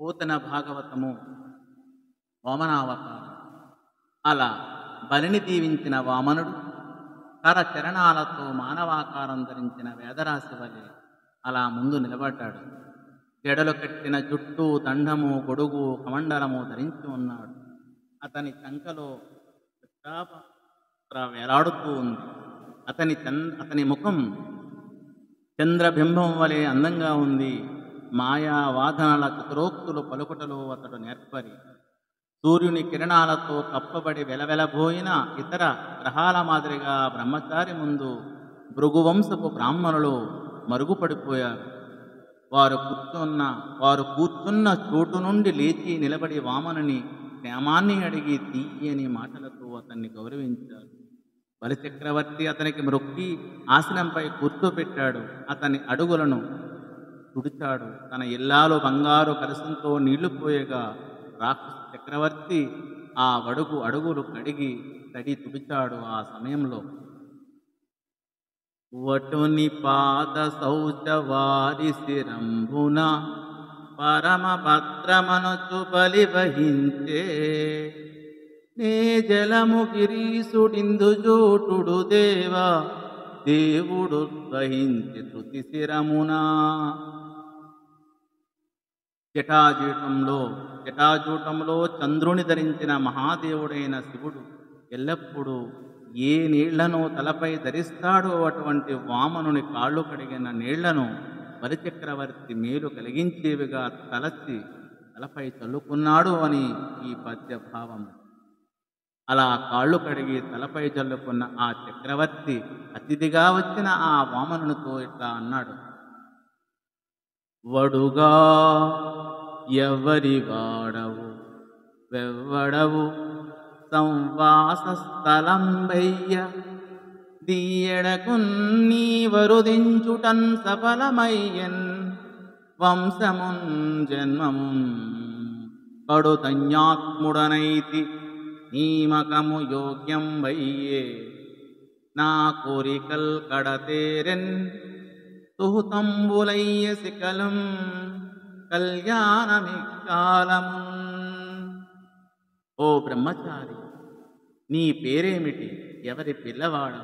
పోతన భాగవతము వామనావతారం. అలా బలిని దీవించిన వామనుడు కరచరణాలతో మానవాకారం ధరించిన వేదరాశి వలె అలా ముందు నిలబడ్డాడు. జడలు కట్టిన జుట్టు, దండము, గొడుగు, కమండలము ధరించి ఉన్నాడు. అతని చంకలో వృత్తాపత్ర వేలాడుతూ ఉంది. అతని ముఖం చంద్రబింబం వలె అందంగా ఉంది. మాయా వాదనల చతురోక్తులు పలుకుటలో అతడు నేర్పరి. సూర్యుని కిరణాలతో కప్పబడి వెలవెలబోయిన ఇతర గ్రహాల మాదిరిగా బ్రహ్మచారి ముందు భృగువంశపు బ్రాహ్మణులు మరుగుపడిపోయారు. వారు కూర్చున్న చోటు నుండి లేచి నిలబడి వామనుని క్షేమాన్ని అడిగి తీయని మాటలతో అతన్ని గౌరవించారు. బలిచక్రవర్తి అతనికి మ్రొక్కి ఆసనంపై కూర్చోపెట్టాడు. అతని అడుగులను తుడిచాడు. తన ఇల్లాలు బంగారు కలశంతో నీళ్లు పోయగా రాక్షస చక్రవర్తి ఆ అడుగులు కడిగి తడి తుడిచాడు. ఆ సమయంలో వటుని పాద శౌచ వారి శిరంభున పరమ భద్రమనుచు బలి వహించే నే జలము గిరీసుడిందు జోటుడు దేవా దేవుడు వహించి తృతి శిరమునా. జటాజూటంలో చంద్రుని ధరించిన మహాదేవుడైన శివుడు ఎల్లప్పుడూ ఏ నీళ్లను తలపై ధరిస్తాడో అటువంటి వామనుని కాళ్ళు కడిగిన నీళ్లను బలిచక్రవర్తి మేలు కలిగించేవిగా తలచి తలపై చల్లుకున్నాడు అని ఈ పద్య భావం. అలా కాళ్ళు కడిగి తలపై చల్లుకున్న ఆ చక్రవర్తి అతిథిగా వచ్చిన ఆ వామనునితో ఇట్లా అన్నాడు: వడుగా ఎవరి వాడవు వెవ్వడవు సంవాస స్థలం వెయ్య దీయడకు నీ వరుదించుటన్ సఫలమయ్యన్ వంశమున్ జన్మమున్ కడు ధన్యాత్ముడనైతి నీమకము యోగ్యం వయ్యే నా కోరికల్ కడతేరెన్ సుహృతంబులయ్య శిఖలం కళ్యాణమికాలమున్. ఓ బ్రహ్మచారి, నీ పేరేమిటి? ఎవరి పిల్లవాడు?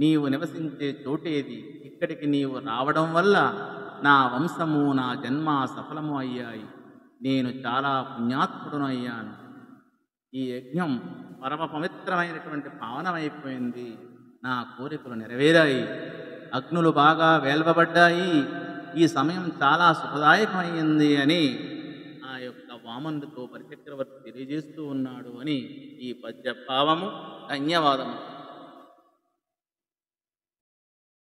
నీవు నివసించే చోటేది? ఇక్కడికి నీవు రావడం వల్ల నా వంశము నా జన్మ సఫలము అయ్యాయి. నేను చాలా పుణ్యాత్ముడును అయ్యాను. ఈ యజ్ఞం పరమ పవిత్రమైనటువంటి పావనమైపోయింది. నా కోరికలు నెరవేరాయి. అగ్నులు బాగా వేల్వబడ్డాయి. ఈ సమయం చాలా సుఖదాయకమైంది అని ఆ యొక్క వామనుడితో బలిచక్రవర్తి తెలియజేస్తూ ఉన్నాడు అని ఈ పద్య భావము. ధన్యవాదము.